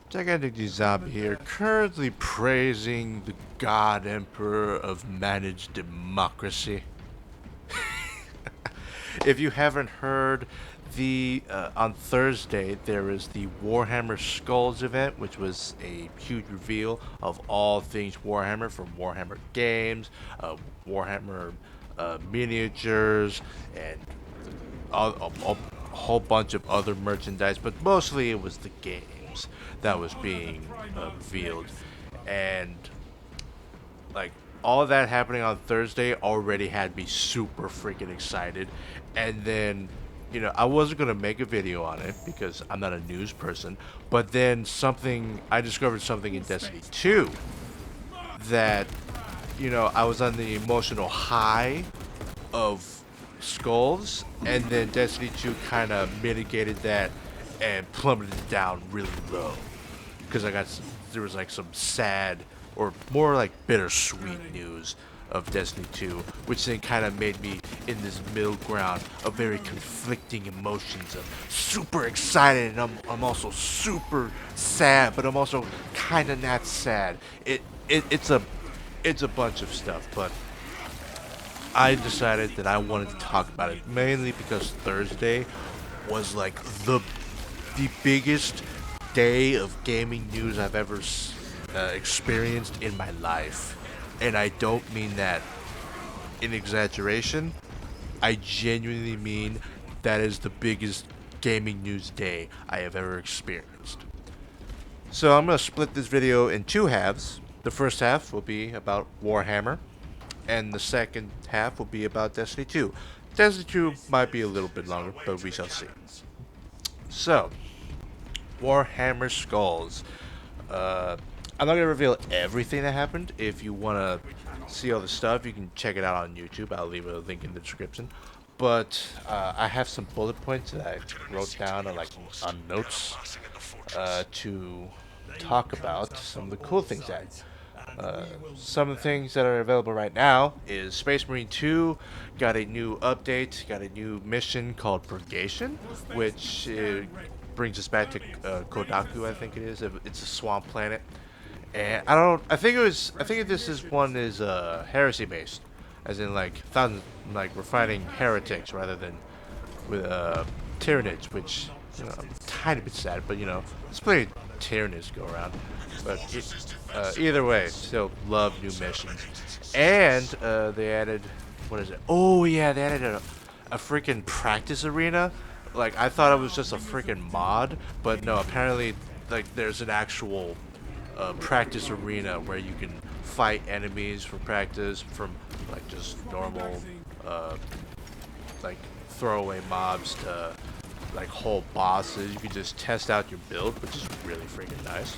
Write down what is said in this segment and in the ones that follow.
Gigantic D Zombie here, currently praising the God Emperor of managed democracy. If you haven't heard, the on Thursday there is the Warhammer Skulls event, which was a huge reveal of all things Warhammer, from Warhammer games, Warhammer miniatures, and a whole bunch of other merchandise, but mostly it was the games that was being revealed, and like all that happening on Thursday already had me super freaking excited. And then, I wasn't gonna make a video on it because I'm not a news person, but then I discovered something in Destiny 2 that, I was on the emotional high of Skulls, and then Destiny 2 kind of mitigated that and plummeted it down really low because there was like some sad or more like bittersweet news of Destiny 2, which then kind of made me in this middle ground of very conflicting emotions of super excited, and I'm also super sad, but I'm also kind of not sad. It's a bunch of stuff, but I decided that I wanted to talk about it mainly because Thursday was like the biggest day of gaming news I've ever experienced in my life. And I don't mean that in exaggeration. I genuinely mean that is the biggest gaming news day I have ever experienced. So I'm going to split this video in two halves. The first half will be about Warhammer, and the second half will be about Destiny 2. Destiny 2 might be a little bit longer, but we shall see. So, Warhammer Skulls. I'm not going to reveal everything that happened. If you want to see all the stuff, you can check it out on YouTube. I'll leave a link in the description. But I have some bullet points that I wrote down on notes to talk about some of the cool things that some of the things that are available right now is Space Marine 2 got a new update, got a new mission called Purgation, which brings us back to Kodaku, I think it is. It's a swamp planet. And I think this is one is heresy based, as in like we're fighting heretics rather than with Tyranids, which I'm a tiny bit sad, but there's plenty of Tyranids go around. But either way, still love new missions. And they added, what is it? Oh yeah, they added a freaking practice arena. Like I thought it was just a freaking mod, but no, apparently like there's an actual practice arena where you can fight enemies for practice from like just normal like throwaway mobs to like whole bosses. You can just test out your build, which is really freaking nice.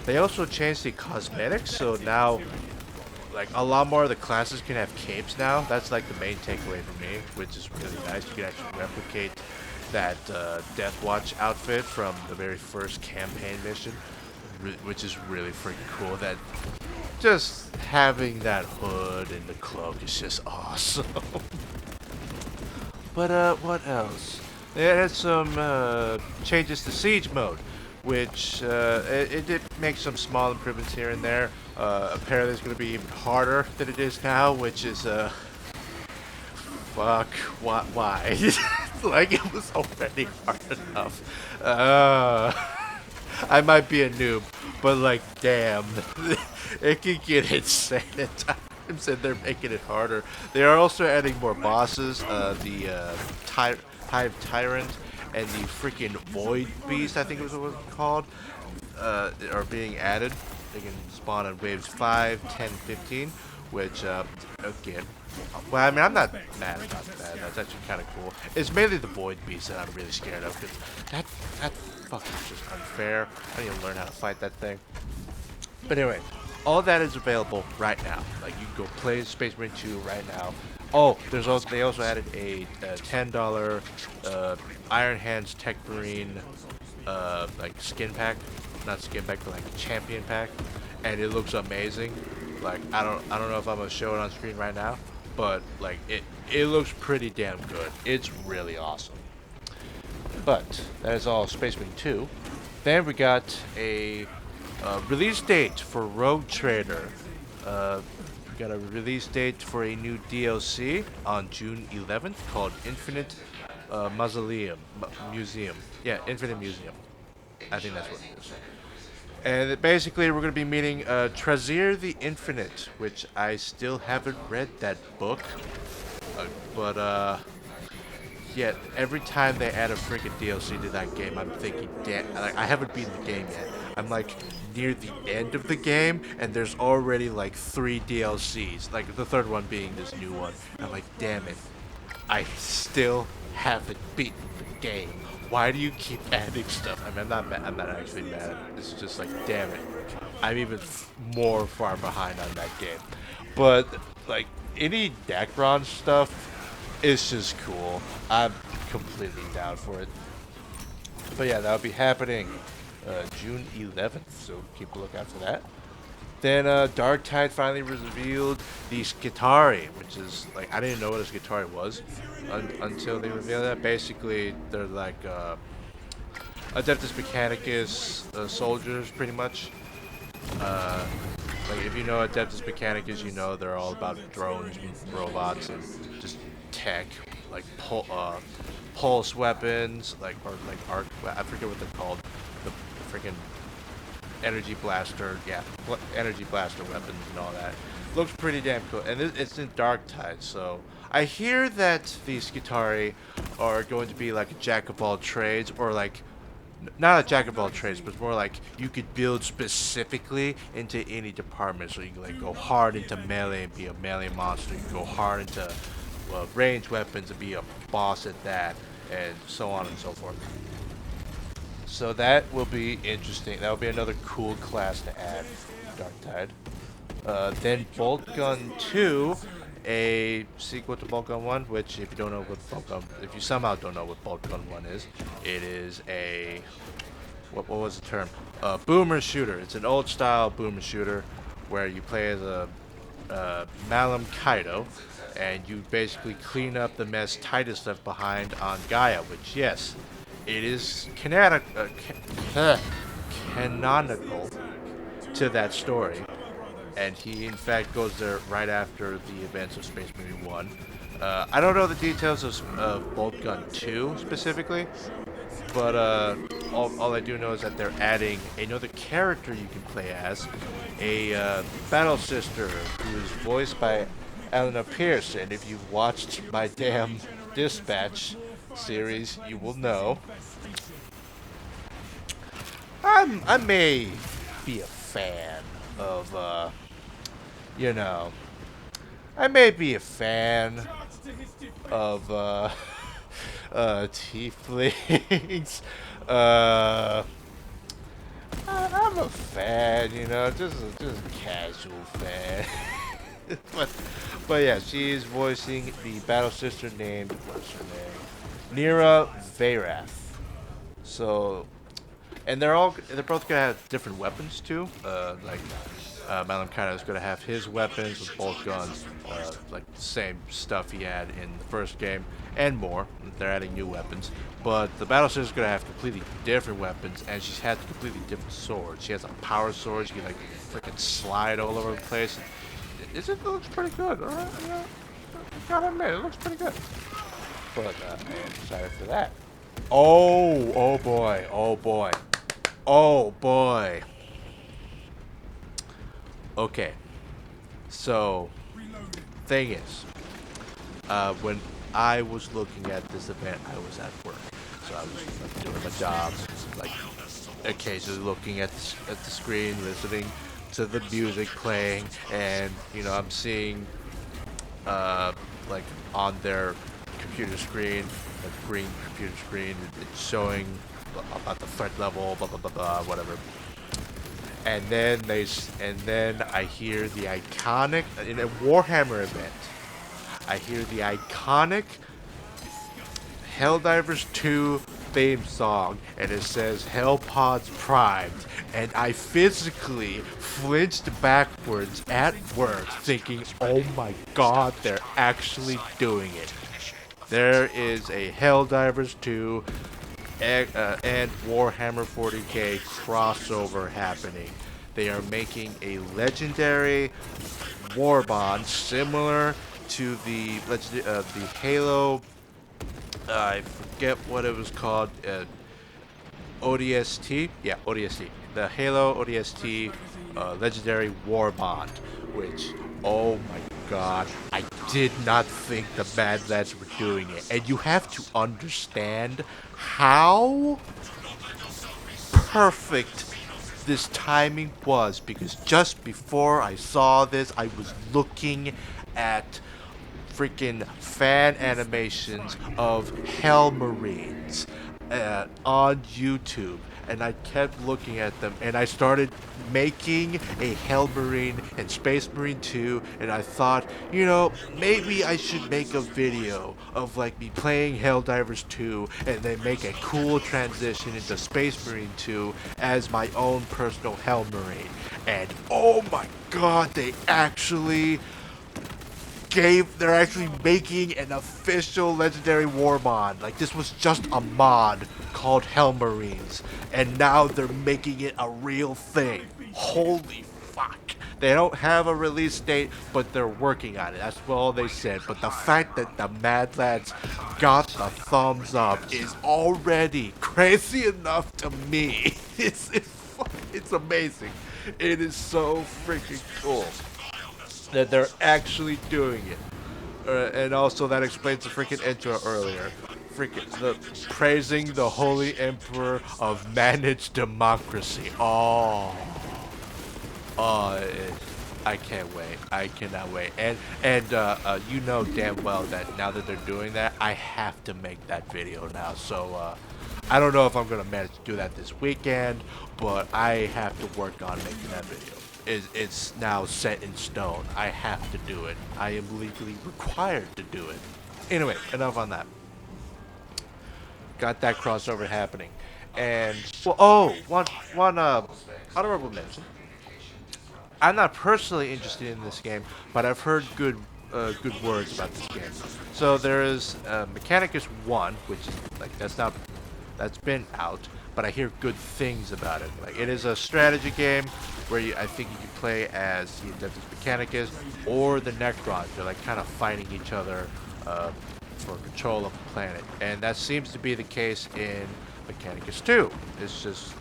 They also changed the cosmetics, so now like a lot more of the classes can have capes now. That's like the main takeaway for me, which is really nice. You can actually replicate that Deathwatch outfit from the very first campaign mission, which is really freaking cool. That just having that hood and the cloak is just awesome. But what else? They had some changes to siege mode, which it did make some small improvements here and there. Apparently it's going to be even harder than it is now, which is fuck, why? Like it was already hard enough. I might be a noob, but like damn, it can get insane at times, and they're making it harder. They are also adding more bosses. The Hive Tyrant and the freaking Void Beast, I think it was what it was called, are being added. They can spawn on waves 5, 10, 15, which, again, well, I mean, I'm not mad about that. That's actually kind of cool. It's mainly the Void Beast that I'm really scared of, because that fuck is just unfair. I need to learn how to fight that thing. But anyway, all that is available right now. Like, you can go play Space Marine 2 right now. Oh, they also added a $10 Iron Hands Tech Marine like skin pack, not skin pack, but like a champion pack, and it looks amazing. Like I don't know if I'm gonna show it on screen right now, but like it looks pretty damn good. It's really awesome. But that is all Space Marine 2. Then we got a release date for Rogue Trader. We got a release date for a new DLC on June 11th called Infinite Museum. Yeah, Infinite Museum. I think that's what it is. And basically, we're going to be meeting Trazir the Infinite, which I still haven't read that book. But yet, every time they add a freaking DLC to that game, I'm thinking, damn, like, I haven't beaten the game yet. I'm like near the end of the game, and there's already like 3 DLCs, like the third one being this new one. I'm like, damn it, I still haven't beaten the game. Why do you keep adding stuff? I mean, I'm not mad. I'm not actually mad. It's just like, damn it, I'm even more far behind on that game. But like any Dacron stuff, it's just cool. I'm completely down for it. But yeah, that'll be happening June 11th, so keep a lookout for that. Then Dark Tide finally revealed the Skitari, which is like, I didn't know what a Skitari was until they revealed that. Basically, they're like Adeptus Mechanicus soldiers, pretty much. Like if you know Adeptus Mechanicus, you know they're all about drones, and robots, and just tech, like pulse weapons, like or like arc. I forget what they're called. The freaking energy blaster, yeah, energy blaster weapons and all that. Looks pretty damn cool, and it's in Dark Tide. So I hear that the Skitari are going to be like a jack of all trades, or like not a jack of all trades, but more like you could build specifically into any department. So you can like go hard into melee and be a melee monster. You can go hard into range weapons and be a boss at that, and so on and so forth. So that will be interesting. That will be another cool class to add, Dark Tide. Then Bolt Gun 2, a sequel to Bolt Gun 1, which if you don't know what Bolt Gun, if you somehow don't know what Bolt Gun 1 is, it is a, what was the term? Boomer shooter. It's an old style boomer shooter where you play as a Malum Kaido, and you basically clean up the mess Titus left behind on Gaia, which, yes, it is canonical to that story. And he, in fact, goes there right after the events of Space Marine 1. I don't know the details of Bolt Gun 2 specifically, but all I do know is that they're adding another character you can play as, a battle sister who is voiced by Eleanor Pierce. And if you've watched my damn Dispatch series, you will know. I may be a fan of, you know, I may be a fan of, tieflings. I'm a fan, you know, just a casual fan. but yeah, she is voicing the battle sister named, what's her name? Nira Verath. So, and they're both gonna have different weapons too. Like Malum Kaido is gonna have his weapons with bolt guns, like the same stuff he had in the first game, and more. They're adding new weapons, but the battle sister is gonna have completely different weapons, and she's had completely different swords. She has a power sword. She can like freaking slide all over the place. It looks pretty good. All right, yeah, gotta admit, it looks pretty good. But I am excited for that. Oh boy, oh boy, oh boy. Okay, so thing is, when I was looking at this event, I was at work, so I was doing my job, like occasionally looking at the screen, listening to the music playing, and you know I'm seeing like on their computer screen, a green computer screen, it's showing about the threat level, blah blah blah blah, whatever. And then I hear the iconic, in a Warhammer event, I hear the iconic Helldivers 2 theme song, and it says Hellpods Primed, and I physically flinched backwards at work thinking, oh my god, they're actually doing it. There is a Helldivers 2 and Warhammer 40k crossover happening. They are making a legendary warbond similar to the Halo. I forget what it was called. ODST, yeah, ODST, the Halo ODST legendary warbond, which, oh my god, I did not think the Mad Lads were doing it, and you have to understand how perfect this timing was, because just before I saw this, I was looking at freaking fan animations of Hell Marines on YouTube, and I kept looking at them, and I started making a Hell Marine and Space Marine 2, and I thought, you know, maybe I should make a video of like me playing Helldivers 2 and then make a cool transition into Space Marine 2 as my own personal Hell Marine. And oh my god, they're actually making an official legendary war mod. Like, this was just a mod called Hell Marines, and now they're making it a real thing. Holy fuck. They don't have a release date, but they're working on it. That's all they said. But the fact that the Mad Lads got the thumbs up is already crazy enough to me. It's amazing. It is so freaking cool that they're actually doing it. And also that explains the freaking intro earlier. Freaking the praising the holy emperor of managed democracy. I can't wait. I cannot wait. And you know damn well that now that they're doing that, I have to make that video now. So I don't know if I'm gonna manage to do that this weekend, but I have to work on making that video. It's now set in stone. I have to do it. I am legally required to do it. Anyway, enough on that. Got that crossover happening. And well, one honorable mention. I'm not personally interested in this game, but I've heard good words about this game. So there is Mechanicus 1, which is like that's been out, but I hear good things about it. Like, it is a strategy game where I think you can play as the Adeptus Mechanicus or the Necrons. They're like kind of fighting each other for control of the planet, and that seems to be the case in Mechanicus 2. It's just,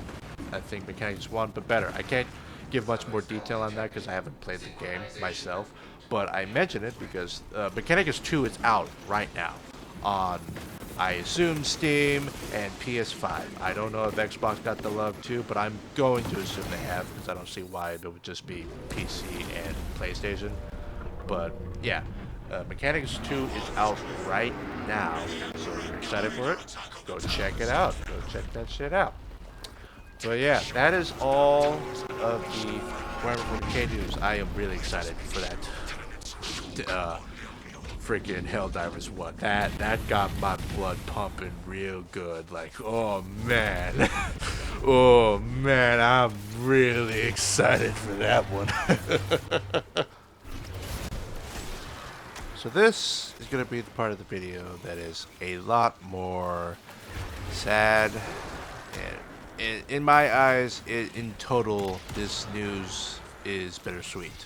I think, Mechanicus 1, but better. I can't give much more detail on that because I haven't played the game myself, but I mention it because Mechanicus 2 is out right now on, I assume, Steam and PS5. I don't know if Xbox got the love too, but I'm going to assume they have because I don't see why it would just be PC and PlayStation. But yeah, Mechanicus 2 is out right now, so if you're excited for it, go check it out. Go check that shit out. But yeah, that is all of the Warhammer 40k news. I am really excited for that freaking Helldivers 1. That got my blood pumping real good. Like, oh man. Oh man, I'm really excited for that one. So this is going to be the part of the video that is a lot more sad, and in my eyes, in total, this news is bittersweet.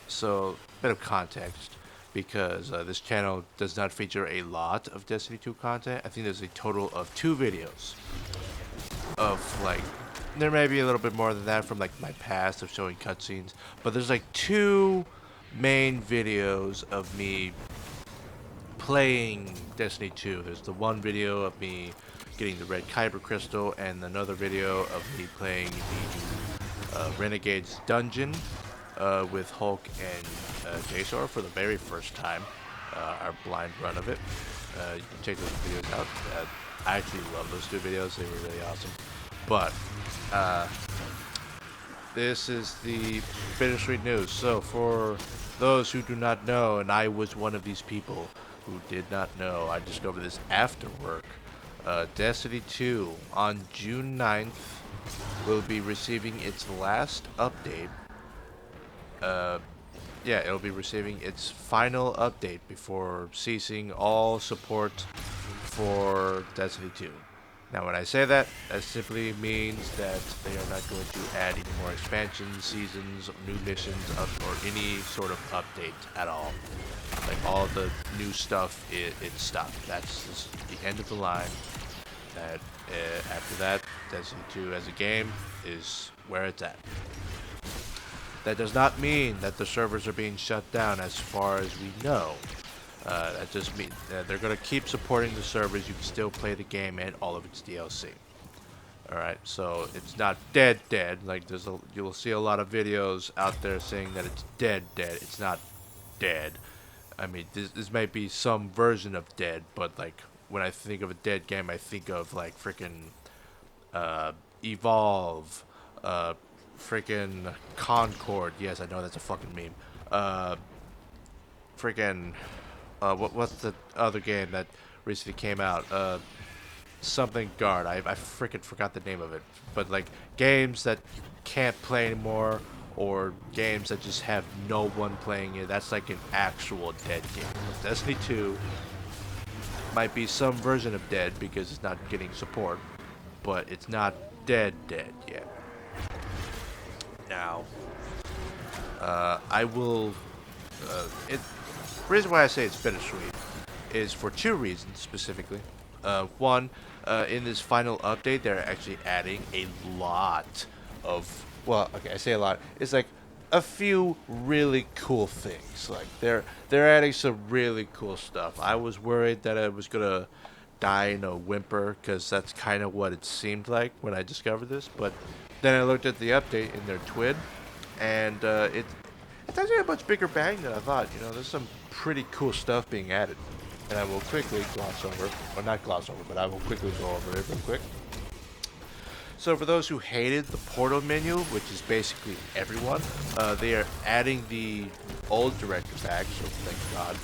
So, a bit of context, because this channel does not feature a lot of Destiny 2 content. I think there's a total of 2 videos of, like, there may be a little bit more than that from, like, my past of showing cutscenes, but there's, like, 2 main videos of me playing Destiny 2. There's the one video of me getting the red Kyber crystal, and another video of me playing the Renegade's dungeon with Hulk and Jason for the very first time, our blind run of it. You can check those videos out. I actually love those 2 videos. They were really awesome. But this is the bittersweet news. So for those who do not know, and I was one of these people who did not know, I discovered this after work. Destiny 2 on June 9th will be receiving its last update. Yeah, it'll be receiving its final update before ceasing all support for Destiny 2. Now, when I say that, that simply means that they are not going to add any more expansion seasons, new missions, or any sort of update at all. Like, all of the new stuff, it stopped. That's just the end of the line. That after that, Destiny 2 as a game is where it's at. That does not mean that the servers are being shut down as far as we know. That just means they're going to keep supporting the servers. You can still play the game and all of its DLC. Alright, so it's not dead. Like, you'll see a lot of videos out there saying that it's dead. It's not dead. I mean, this might be some version of dead, but like, when I think of a dead game, I think of like freaking Evolve, freaking Concord. Yes, I know that's a fucking meme. Freaking what's the other game that recently came out? Something Guard. I freaking forgot the name of it. But like, games that you can't play anymore, or games that just have no one playing it. That's like an actual dead game. Destiny 2 might be some version of dead because it's not getting support, but it's not dead yet. Now, I will. The reason why I say it's bittersweet is for two reasons specifically. One, in this final update, they're actually adding a lot of. Well, okay, I say a lot. It's like a few really cool things. Like, they're adding some really cool stuff. I was worried that I was gonna die in a whimper, because that's kind of what it seemed like when I discovered this. But then I looked at the update in their TWID, and it's actually a much bigger bang than I thought. You know, there's some pretty cool stuff being added, and I will quickly gloss over, or not gloss over, but I will quickly go over it real quick. So for those who hated the portal menu, which is basically everyone, they are adding the old director back, so thank God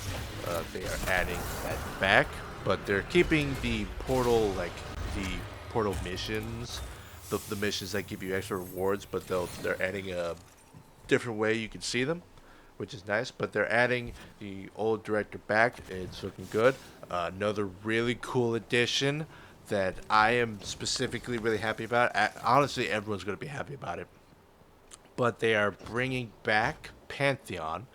they are adding that back. But they're keeping the portal, like the portal missions, the missions that give you extra rewards, but they're adding a different way you can see them, which is nice. But they're adding the old director back. It's looking good. Another really cool addition that I am specifically really happy about. Honestly, everyone's going to be happy about it. But they are bringing back Pantheon.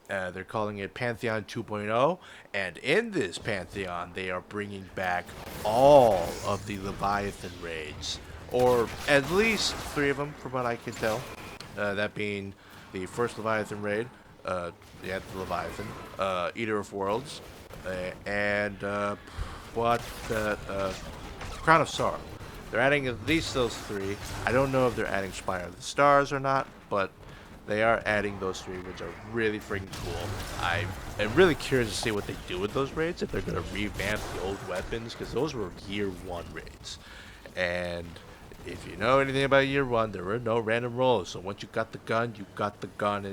They're calling it Pantheon 2.0. And in this Pantheon, they are bringing back all of the Leviathan raids. Or at least 3 of them, from what I can tell. That being the first Leviathan raid, the Leviathan, Eater of Worlds, and Crown of Sorrow. They're adding at least those 3. I don't know if they're adding Spire of the Stars or not, but they are adding those 3, which are really freaking cool. I am really curious to see what they do with those raids, if they're going to revamp the old weapons, because those were Year 1 raids. And if you know anything about Year 1, there were no random rolls, so once you got the gun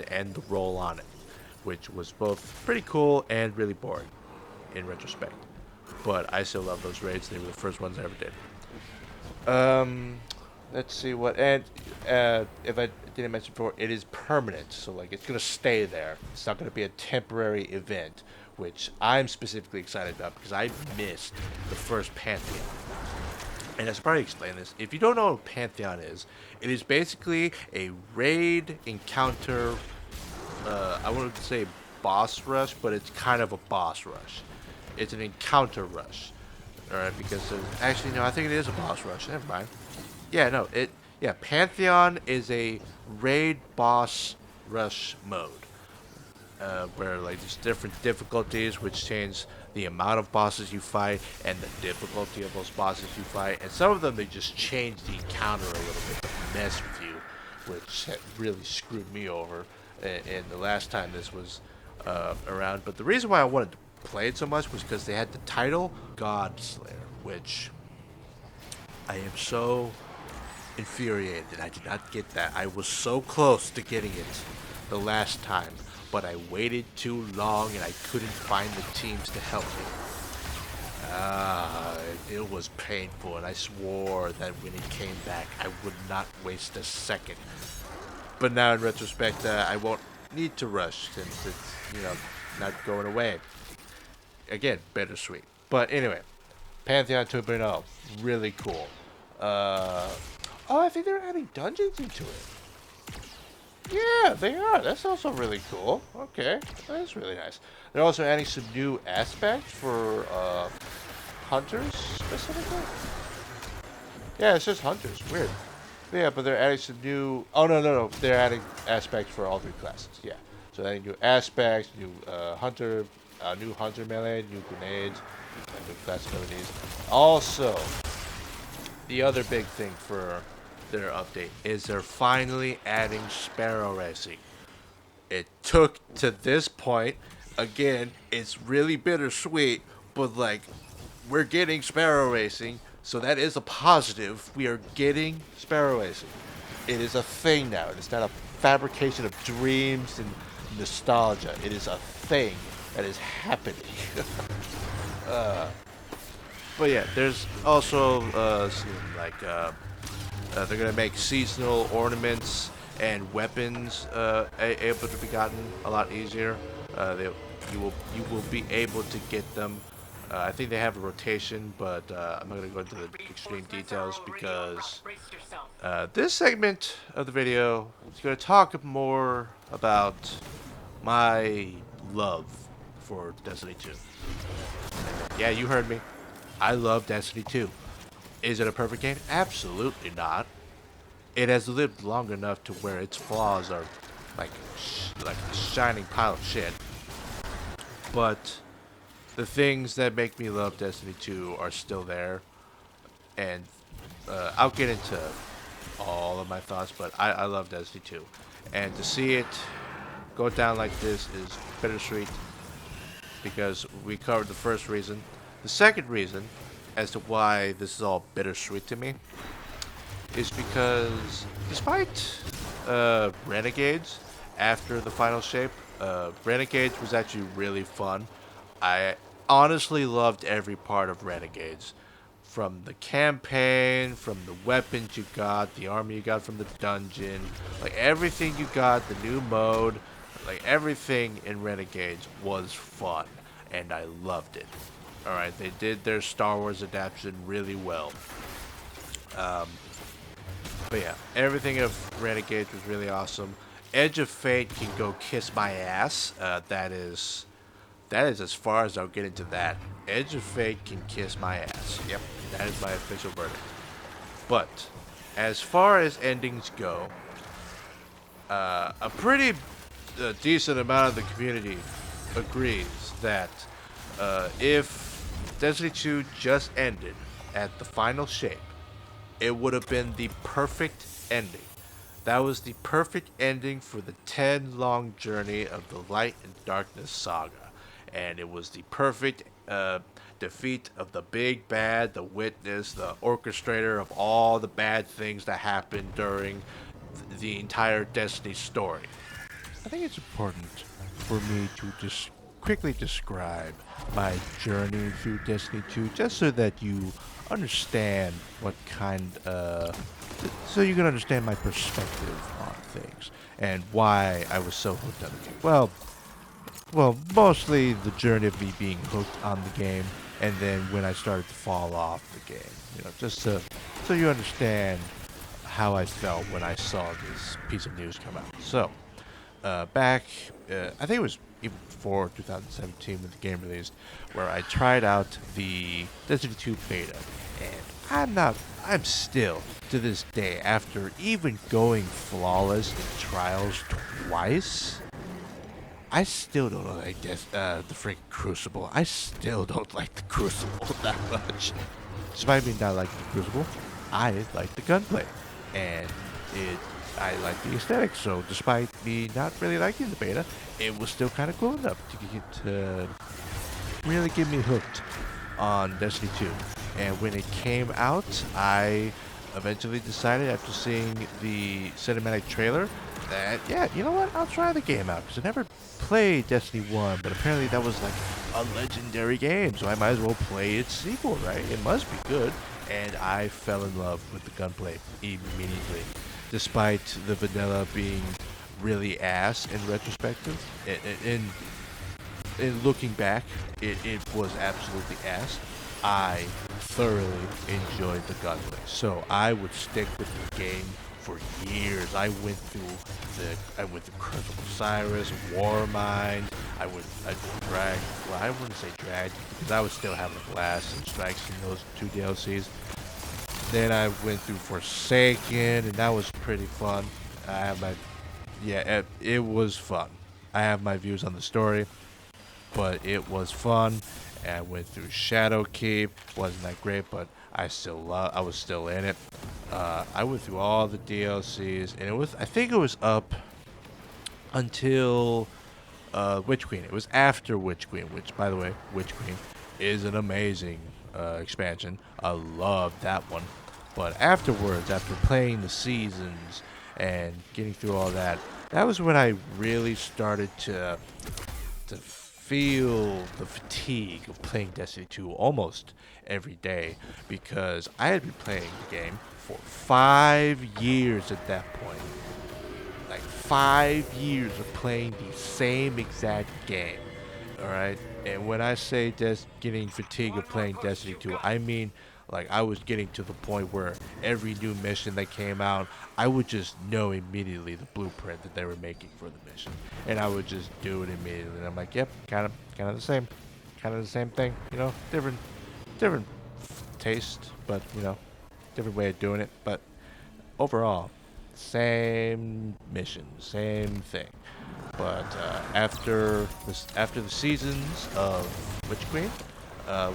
and the roll on it, which was both pretty cool and really boring, in retrospect. But I still love those raids. They were the first ones I ever did. Let's see what, and if I didn't mention before, it is permanent, so like, it's gonna stay there. It's not gonna be a temporary event, which I'm specifically excited about because I missed the first Pantheon. And I should probably explain this. If you don't know what Pantheon is, it is basically a raid encounter. I wanted to say boss rush, but it's kind of a boss rush. It's an encounter rush. Alright, because actually, no, I think it is a boss rush. Never mind. Yeah, no, Pantheon is a raid boss rush mode. Where like there's different difficulties which change the amount of bosses you fight and the difficulty of those bosses you fight. And some of them, they just change the encounter a little bit to mess with you, which really screwed me over in the last time this was around. But the reason why I wanted to play it so much was because they had the title God Slayer, which I am so infuriated that I did not get that. I was so close to getting it the last time, but I waited too long and I couldn't find the teams to help me. It was painful, and I swore that when it came back, I would not waste a second. But now in retrospect, I won't need to rush since it's, not going away. Again, bittersweet. But anyway, Pantheon 2.0, really cool. Oh, I think they're adding dungeons into it. Yeah, they are. That's also really cool. Okay, that's really nice. They're also adding some new aspects for hunters specifically. Yeah, it's just hunters. Weird. Yeah, but they're adding some new. Oh no! They're adding aspects for all 3 classes. Yeah, so adding new aspects, new hunter melee, new grenades, and new class abilities. Also, the other big thing for their update is they're finally adding sparrow racing. It took to this point. Again, it's really bittersweet, but like, we're getting sparrow racing, so that is a positive. We are getting sparrow racing. It is a thing now. It is not a fabrication of dreams and nostalgia. It is a thing that is happening. But yeah, there's also some, like they're gonna make seasonal ornaments and weapons able to be gotten a lot easier. You will be able to get them. I think they have a rotation, but I'm not gonna go into the extreme details because this segment of the video is gonna talk more about my love for Destiny 2. Yeah, you heard me. I love Destiny 2. Is it a perfect game? Absolutely not. It has lived long enough to where its flaws are like like a shining pile of shit. But the things that make me love Destiny 2 are still there, and I'll get into all of my thoughts. But I love Destiny 2, and to see it go down like this is bittersweet because we covered the first reason. The second reason as to why this is all bittersweet to me is because despite Renegades after the final shape, Renegades was actually really fun. I honestly loved every part of Renegades. From the campaign, from the weapons you got, the armor you got from the dungeon, like everything you got, the new mode, like everything in Renegades was fun, and I loved it. Alright, they did their Star Wars adaptation really well. But yeah, everything of Renegades was really awesome. Edge of Fate can go kiss my ass. That is as far as I'll get into that. Edge of Fate can kiss my ass. Yep, that is my official verdict. But as far as endings go, a pretty decent amount of the community agrees that if Destiny 2 just ended at the final shape, it would have been the perfect ending. That was the perfect ending for the 10-long journey of the Light and Darkness saga. And it was the perfect defeat of the big bad, the witness, the orchestrator of all the bad things that happened during the entire Destiny story. I think it's important for me to just quickly describe my journey through Destiny 2 just so that you understand what kind so you can understand my perspective on things and why I was so hooked on the game. Well, mostly the journey of me being hooked on the game, and then when I started to fall off the game, just so you understand how I felt when I saw this piece of news come out. So, back, I think it was even before 2017 when the game released, where I tried out the Destiny 2 beta, and I'm still, to this day, after even going flawless in trials twice, I still don't like the freaking Crucible. I still don't like the Crucible that much. Despite me not liking the Crucible, I like the gunplay, and I like the aesthetic. So despite me not really liking the beta, it was still kind of cool enough to really get me hooked on Destiny 2. And when it came out, I eventually decided after seeing the cinematic trailer that, yeah, you know what, I'll try the game out, because I never played Destiny 1, but apparently that was like a legendary game, so I might as well play its sequel, right? It must be good. And I fell in love with the gunplay immediately. Despite the vanilla being really ass in retrospective, in looking back, it was absolutely ass. I thoroughly enjoyed the gunplay. So I would stick with the game for years. I went through Curse of Osiris, Warmind. I dragged, well, I wouldn't say dragged because I was still having a blast and strikes in those two DLCs. Then I went through Forsaken, and that was pretty fun. I have my, yeah, it was fun. I have my views on the story, but it was fun. And I went through Shadowkeep. Wasn't that great, but I was still in it. I went through all the DLCs, and I think it was up until Witch Queen. It was after Witch Queen, which, by the way, Witch Queen is an amazing expansion. I love that one. But afterwards, after playing the seasons and getting through all that, that was when I really started to feel the fatigue of playing Destiny 2 almost every day, because I had been playing the game for 5 years at that point. Like 5 years of playing the same exact game. Alright? And when I say getting fatigued of playing Destiny 2, I mean like I was getting to the point where every new mission that came out, I would just know immediately the blueprint that they were making for the mission, and I would just do it immediately. And I'm like, yep, kind of the same, thing, different taste, but different way of doing it. But overall, same mission, same thing. But after the seasons of Witch Queen,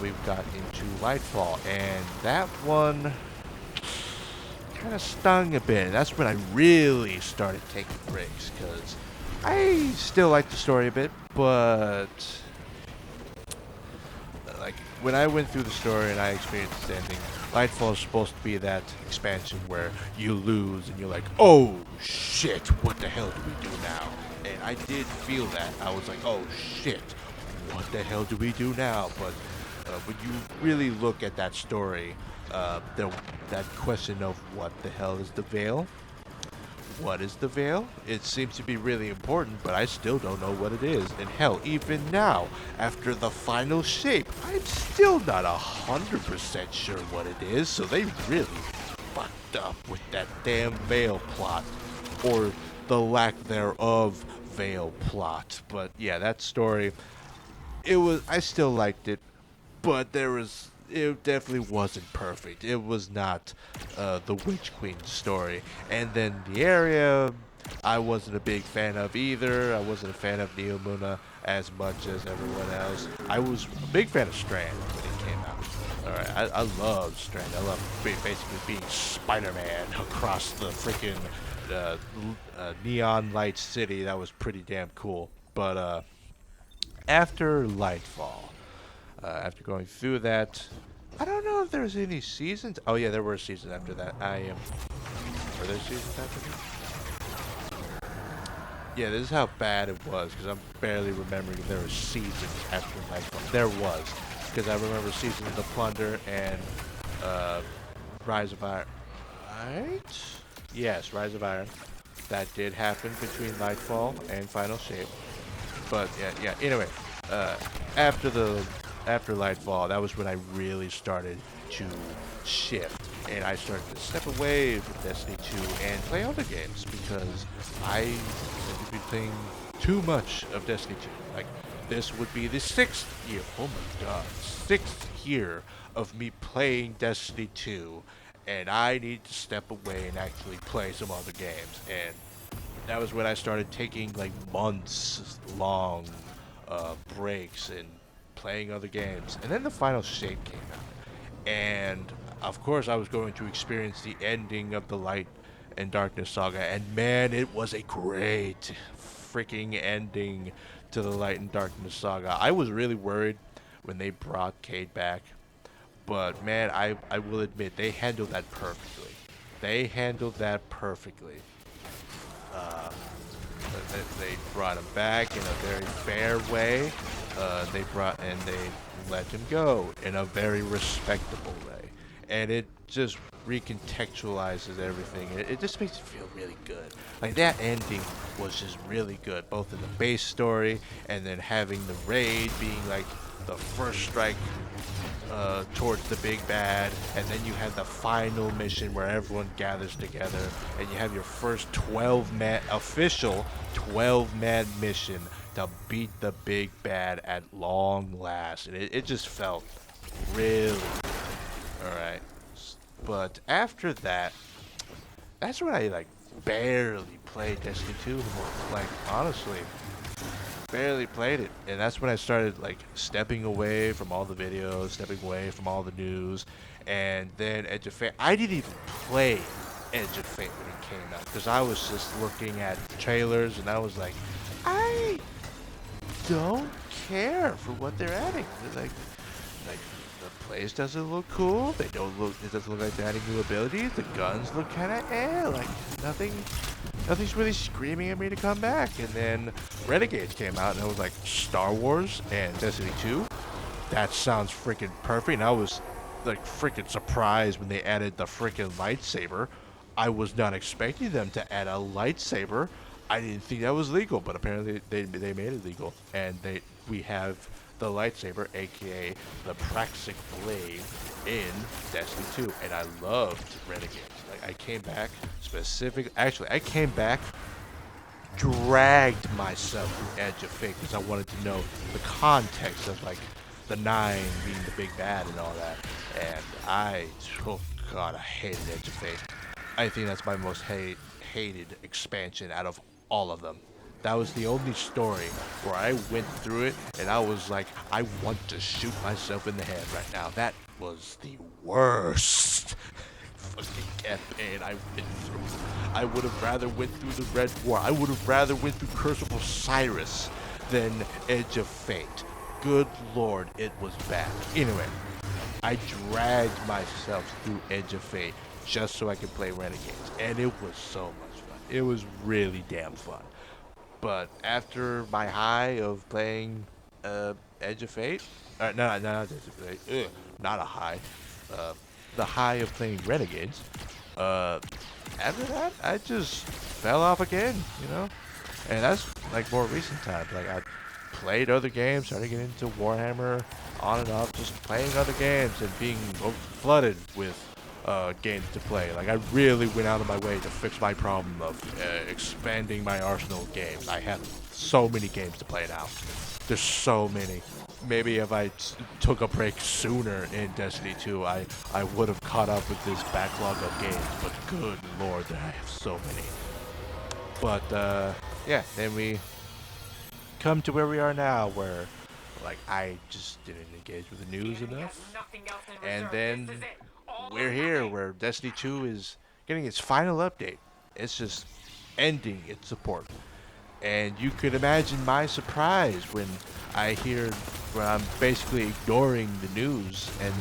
we've got into Lightfall, and that one kind of stung a bit. That's when I really started taking breaks, because I still like the story a bit, but like when I went through the story and I experienced the ending, Lightfall is supposed to be that expansion where you lose and you're like, oh shit, what the hell do we do now? And I did feel that. I was like, oh shit, what the hell do we do now? But when you really look at that story, that question of what the hell is the Veil? What is the Veil? It seems to be really important, but I still don't know what it is. And hell, even now, after the final shape, I'm still not 100% sure what it is. So they really fucked up with that damn Veil plot, or the lack thereof Veil plot. But yeah, that story, I still liked it, but it definitely wasn't perfect. It was not the Witch Queen story. And then the area, I wasn't a big fan of either. I wasn't a fan of Neomuna as much as everyone else. I was a big fan of Strand when it came out. Alright, I love Strand. I love basically being Spider-Man across the freaking neon light city. That was pretty damn cool. But after Lightfall, after going through that, I don't know if there's any seasons. Oh yeah, there were seasons after that. Were there seasons after that? Yeah, this is how bad it was, because I'm barely remembering if there were seasons after Nightfall. There was, because I remember seasons of the Plunder and Rise of Iron. Right? Yes, Rise of Iron. That did happen between Nightfall and Final Shape. But yeah. Anyway, after Lightfall, that was when I really started to shift, and I started to step away from Destiny 2 and play other games, because I seem to be playing too much of Destiny 2. Like, this would be the 6th year, oh my god, 6th year of me playing Destiny 2, and I need to step away and actually play some other games. And that was when I started taking like months long breaks and playing other games. And then the Final Shape came out, and of course I was going to experience the ending of the Light and Darkness saga, and man, it was a great freaking ending to the Light and Darkness saga. I was really worried when they brought Cade back, but man, I will admit, they handled that perfectly. They brought him back in a very fair way. They let him go in a very respectable way, and it just recontextualizes everything. It just makes it feel really good. Like, that ending was just really good, both in the base story and then having the raid being like the first strike towards the big bad, and then you have the final mission where everyone gathers together, and you have your first 12-man official 12-man mission to beat the big bad at long last, and it just felt really good. All right, but after that, that's when I like barely played Destiny 2 anymore. Like honestly, barely played it, and that's when I started like stepping away from all the videos, stepping away from all the news, and then Edge of Fate. I didn't even play Edge of Fate when it came out because I was just looking at trailers and I was like, I don't care for what they're adding. Like the place doesn't look cool. They don't look. It doesn't look like they're adding new abilities. The guns look kind of like nothing. Nothing's really screaming at me to come back. And then Renegades came out, and I was like, Star Wars and Destiny 2. That sounds freaking perfect. And I was like freaking surprised when they added the freaking lightsaber. I was not expecting them to add a lightsaber. I didn't think that was legal, but apparently they made it legal, and we have the lightsaber, aka the Praxic blade, in Destiny 2, and I loved Renegades. Like I came back actually I came back, dragged myself through Edge of Fate because I wanted to know the context of like the Nine being the big bad and all that, and oh god, I hated Edge of Fate. I think that's my most hated expansion out of all of them. That was the only story where I went through it and I was like, I want to shoot myself in the head right now. That was the worst fucking campaign I went through. I would have rather went through the Red War. I would have rather went through Curse of Osiris than Edge of Fate. Good lord, it was bad. Anyway, I dragged myself through Edge of Fate just so I could play Renegades, and it was so much fun. It was really damn fun. But after my high of playing Edge of Fate, not Edge of Fate, not a high, the high of playing Renegades, after that, I just fell off again, you know? And that's like more recent times. Like I played other games, started getting into Warhammer on and off, just playing other games and being flooded with games to play. Like I really went out of my way to fix my problem of expanding my arsenal of games. I have so many games to play now. There's so many. Maybe if I took a break sooner in Destiny 2, I would have caught up with this backlog of games. But good lord, I have so many. But yeah, then we come to where we are now, where like I just didn't engage with the news enough, and then we're here where Destiny 2 is getting its final update. It's just ending its support. And you could imagine my surprise when I hear where I'm basically ignoring the news and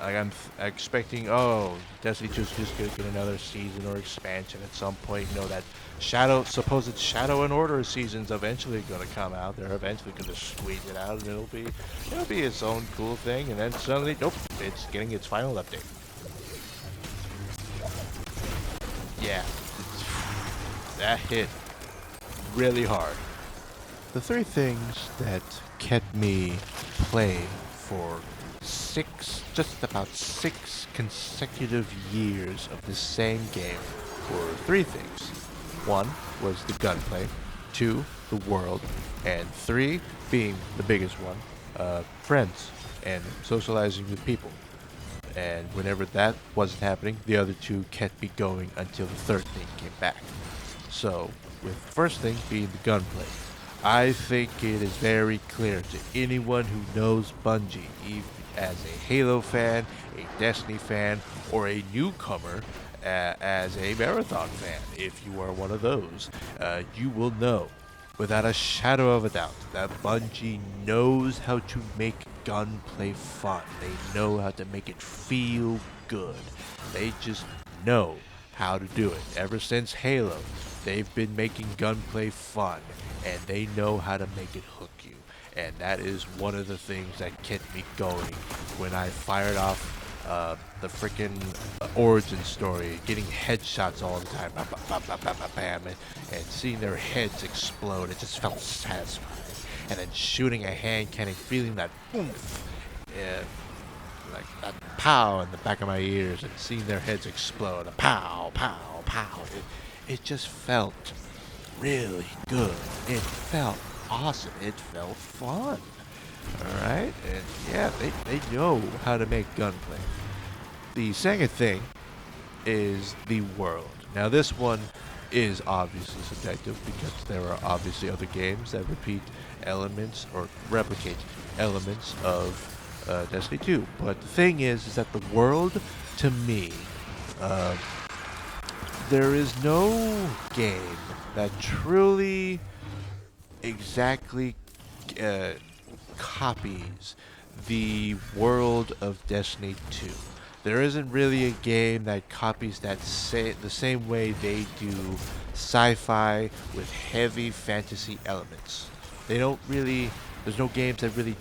like I'm expecting, oh, Destiny 2 is just gonna get another season or expansion at some point. You know that supposed Shadow and Order season's eventually gonna come out. They're eventually gonna squeeze it out, and it'll be its own cool thing. And then suddenly, nope, it's getting its final update. Yeah, that hit really hard. The three things that kept me playing for just about six consecutive years of the same game were three things. One was the gunplay, two, the world, and three, being the biggest one, friends and socializing with people. And whenever that wasn't happening, the other two kept me going until the third thing came back. So, with the first thing being the gunplay, I think it is very clear to anyone who knows Bungie, even as a Halo fan, a Destiny fan, or a newcomer as a Marathon fan. If you are one of those, you will know without a shadow of a doubt that Bungie knows how to make gunplay fun. They know how to make it feel good. They just know how to do it. Ever since Halo, they've been making gunplay fun, and they know how to make it hook you. And that is one of the things that kept me going when I fired off the freaking origin story, getting headshots all the time, bam, bam, bam, bam, bam, bam, and seeing their heads explode. It just felt satisfying. And then shooting a hand cannon, feeling that oomph. like that pow in the back of my ears and seeing their heads explode, a pow, pow, pow. It just felt really good. It felt awesome. It felt fun. All right, and yeah, they know how to make gunplay. The second thing is the world. Now, this one is obviously subjective because there are obviously other games that repeat elements or replicate elements of Destiny 2. But the thing is that the world, to me, uh, there is no game that truly exactly uh, copies the world of Destiny 2. There isn't really a game that copies the same way they do sci-fi with heavy fantasy elements. They don't really. There's no games that really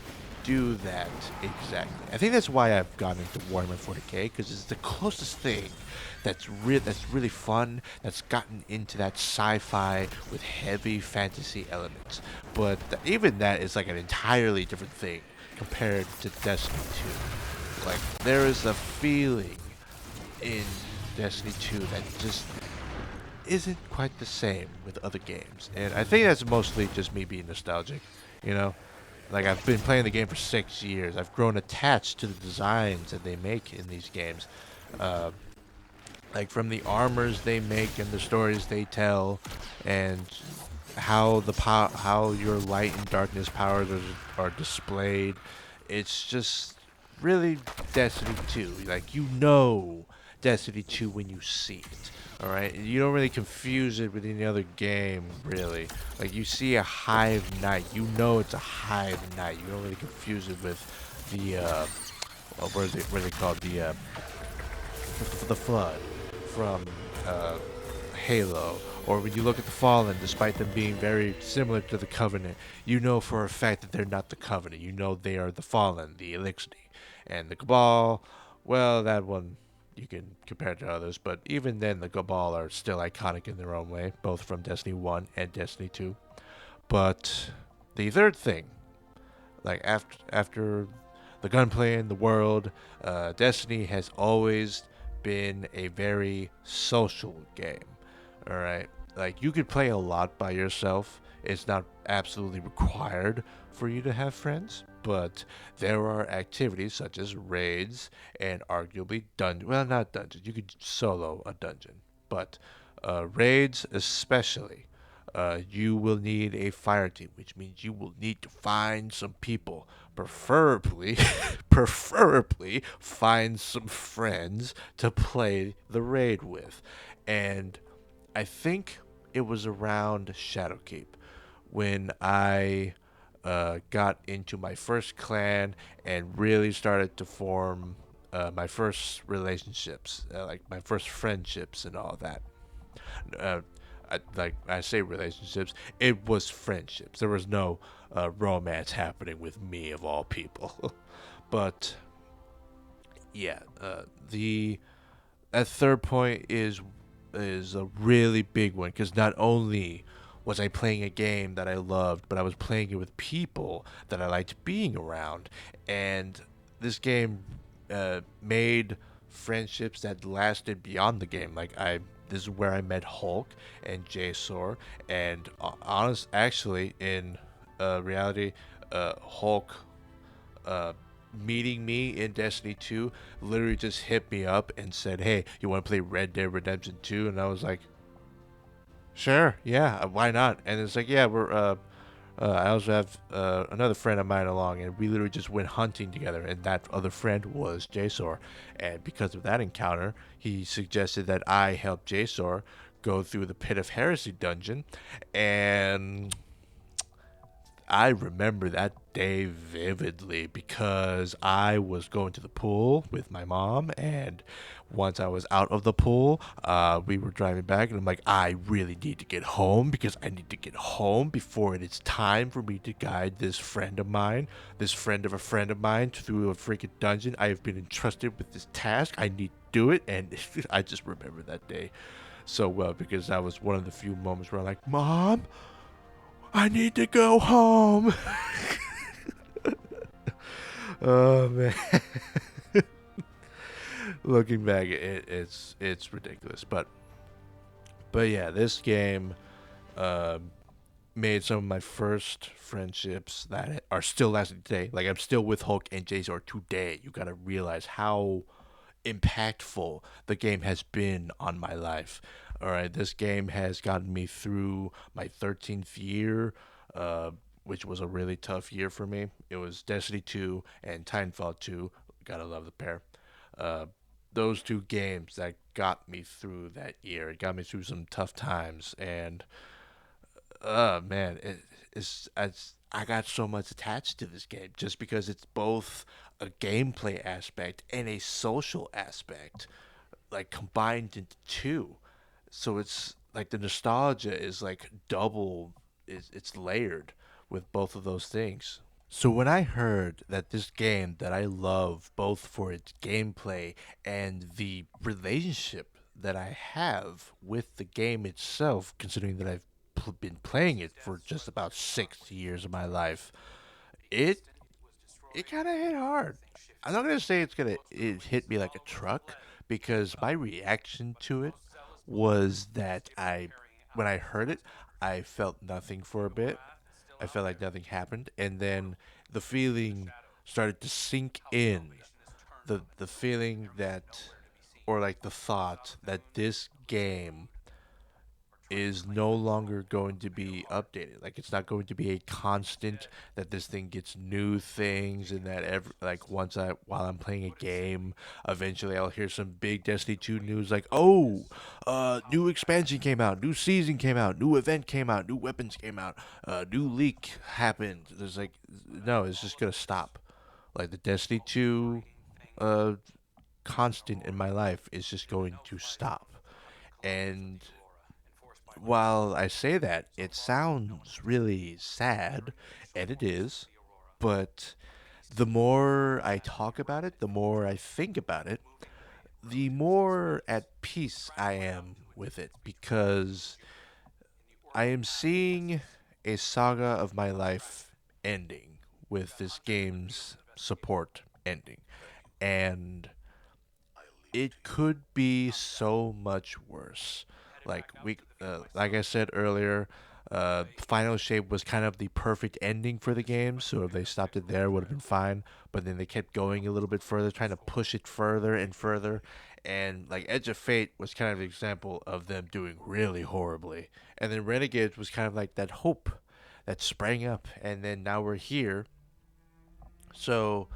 do that exactly. I think that's why I've gotten into Warhammer 40k because it's the closest thing that's really fun. That's gotten into that sci-fi with heavy fantasy elements. But even that is like an entirely different thing compared to Destiny 2. Like there is a feeling in Destiny 2 that just isn't quite the same with other games, and I think that's mostly just me being nostalgic. You know, like I've been playing the game for 6 years. I've grown attached to the designs that they make in these games, uh, like from the armors they make and the stories they tell, and how your light and darkness powers are displayed. It's just really Destiny 2. Like you know Destiny 2 when you see it. All right, you don't really confuse it with any other game, really. Like you see a Hive Knight, you know it's a Hive Knight. You don't really confuse it with the what are they called? The Flood from Halo, or when you look at the Fallen, despite them being very similar to the Covenant, you know for a fact that they're not the Covenant. You know they are the Fallen, the Elixir, and the Cabal. Well, that one you can compare to others, but even then, the Cabal are still iconic in their own way, both from Destiny 1 and Destiny 2. But the third thing, like after the gunplay in the world, Destiny has always been a very social game. All right, like you could play a lot by yourself. It's not absolutely required for you to have friends, but there are activities such as raids and arguably dungeon. Well, not dungeons. You could solo a dungeon, but raids especially. You will need a fire team, which means you will need to find some people, preferably, preferably find some friends to play the raid with, and I think it was around Shadowkeep when I got into my first clan and really started to form my first relationships, like my first friendships and all that. Uh, I say relationships, it was friendships. There was no romance happening with me of all people. But yeah, the that third point is a really big one because not only was I playing a game that I loved, but I was playing it with people that I liked being around, and this game made friendships that lasted beyond the game. This is where I met Hulk and JSOR, and actually, in reality, Hulk uh, meeting me in Destiny 2 literally just hit me up and said, "Hey, you want to play Red Dead Redemption 2?" And I was like, "Sure, yeah, why not?" And it's like, "Yeah, I also have another friend of mine along, and we literally just went hunting together, and that other friend was JSOR. And because of that encounter, he suggested that I help JSOR go through the Pit of Heresy dungeon, and I remember that day vividly because I was going to the pool with my mom, and once I was out of the pool, we were driving back, and I'm like, I really need to get home because I need to get home before it is time for me to guide this friend of mine, this friend of a friend of mine, through a freaking dungeon. I have been entrusted with this task. I need to do it, and I just remember that day so well because that was one of the few moments where I'm like, Mom, I need to go home. Oh man. Looking back, it's ridiculous. But yeah, this game uh, made some of my first friendships that are still lasting today. Like I'm still with Hulk and Jason today. You gotta realize how impactful the game has been on my life. All right, this game has gotten me through my 13th year, uh, which was a really tough year for me. It was Destiny 2 and Titanfall 2. Gotta love the pair. Uh, those two games that got me through that year. It got me through some tough times, and man, I got so much attached to this game just because it's both a gameplay aspect and a social aspect, like combined into two. So it's like the nostalgia is like double. It's layered with both of those things. So when I heard that this game that I love both for its gameplay and the relationship that I have with the game itself, considering that I've been playing it for just about 6 years of my life, it it kind of hit hard. I'm not gonna say it hit me like a truck because my reaction to it was that when I heard it, I felt nothing for a bit. I felt like nothing happened, and then the feeling started to sink in. The feeling that, or like the thought that this game is no longer going to be updated. Like it's not going to be a constant that this thing gets new things and that every like once I while I'm playing a game, eventually I'll hear some big Destiny 2 news like, "Oh, new expansion came out, new season came out, new event came out, new weapons came out, new leak happened." There's like no, it's just going to stop. Like the Destiny 2 uh constant in my life is just going to stop. And while I say that, it sounds really sad, and it is, but the more I talk about it, the more I think about it, the more at peace I am with it because I am seeing a saga of my life ending with this game's support ending. And it could be so much worse. Like I said earlier, Final Shape was kind of the perfect ending for the game. So if they stopped it there, it would have been fine. But then they kept going a little bit further, trying to push it further and further. And like Edge of Fate was kind of an example of them doing really horribly. And then Renegades was kind of like that hope that sprang up. And then now we're here. So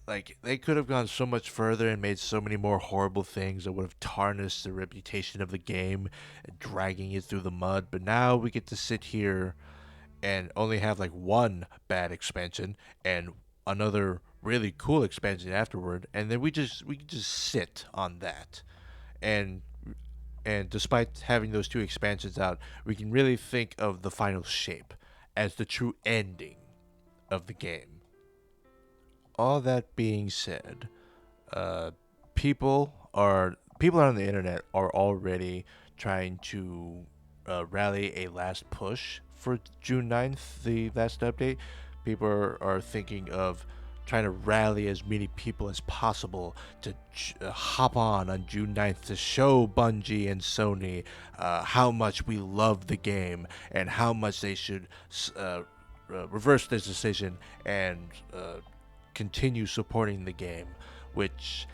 like they could have gone so much further and made so many more horrible things that would have tarnished the reputation of the game and dragging it through the mud. But now we get to sit here and only have like one bad expansion and another really cool expansion afterward, and then we just sit on that. And despite having those two expansions out, we can really think of the final shape as the true ending of the game. All that being said, uh, people on the internet are already trying to rally a last push for June 9th, the last update. People are thinking of trying to rally as many people as possible to hop on June 9th to show Bungie and Sony how much we love the game and how much they should reverse this decision and continue supporting the game, which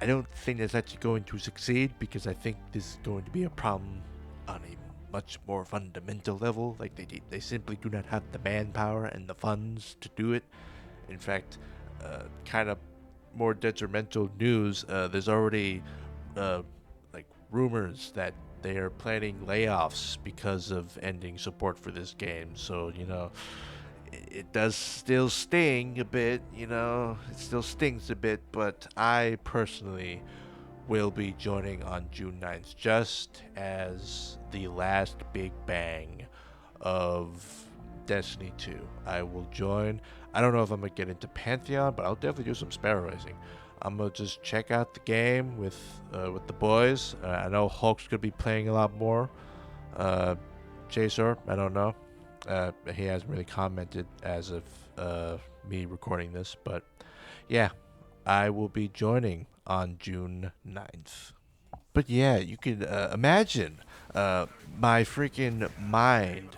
I don't think that's actually going to succeed because I think this is going to be a problem on a much more fundamental level. Like they simply do not have the manpower and the funds to do it. In fact, kind of more detrimental news. There's already like rumors that they are planning layoffs because of ending support for this game. So it does still sting a bit, it still stings a bit, but I personally will be joining on June 9th, just as the last big bang of Destiny 2. I will join. I don't know if I'm going to get into Pantheon, but I'll definitely do some sparrow racing. I'm going to just check out the game with the boys. I know Hulk's going to be playing a lot more. Chaser, I don't know. He hasn't really commented as of me recording this, but yeah, I will be joining on June 9th. But yeah, you can imagine my freaking mind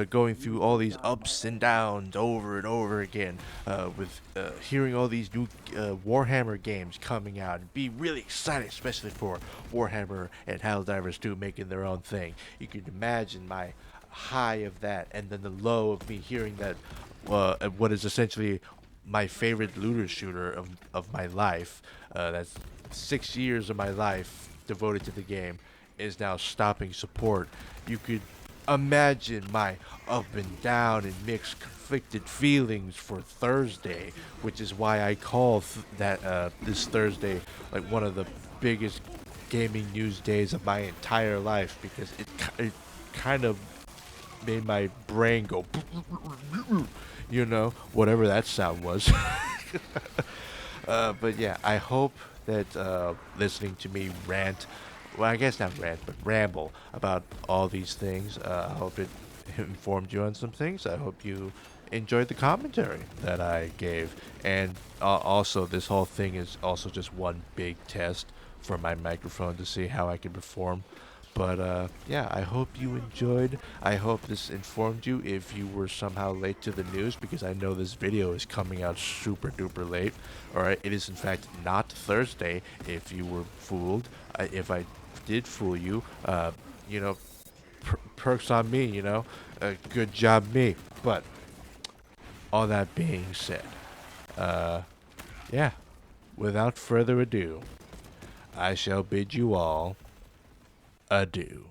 going through all these ups and downs over and over again with hearing all these new Warhammer games coming out and be really excited, especially for Warhammer and Helldivers 2 making their own thing. You can imagine my high of that and then the low of me hearing that what is essentially my favorite looter shooter of my life. That's 6 years of my life devoted to the game is now stopping support. You could imagine my up and down and mixed conflicted feelings for Thursday, which is why I call that this Thursday like one of the biggest gaming news days of my entire life because it kind of made my brain go, whatever that sound was. But yeah, I hope that listening to me rant, well, I guess not rant, but ramble about all these things, I hope it informed you on some things. I hope you enjoyed the commentary that I gave. And also, this whole thing is also just one big test for my microphone to see how I can perform. But yeah, I hope you enjoyed. I hope this informed you if you were somehow late to the news because I know this video is coming out super duper late. Alright, it is in fact not Thursday if you were fooled. If I did fool you, you know, perks on me, good job me. But all that being said, yeah, without further ado, I shall bid you all adieu.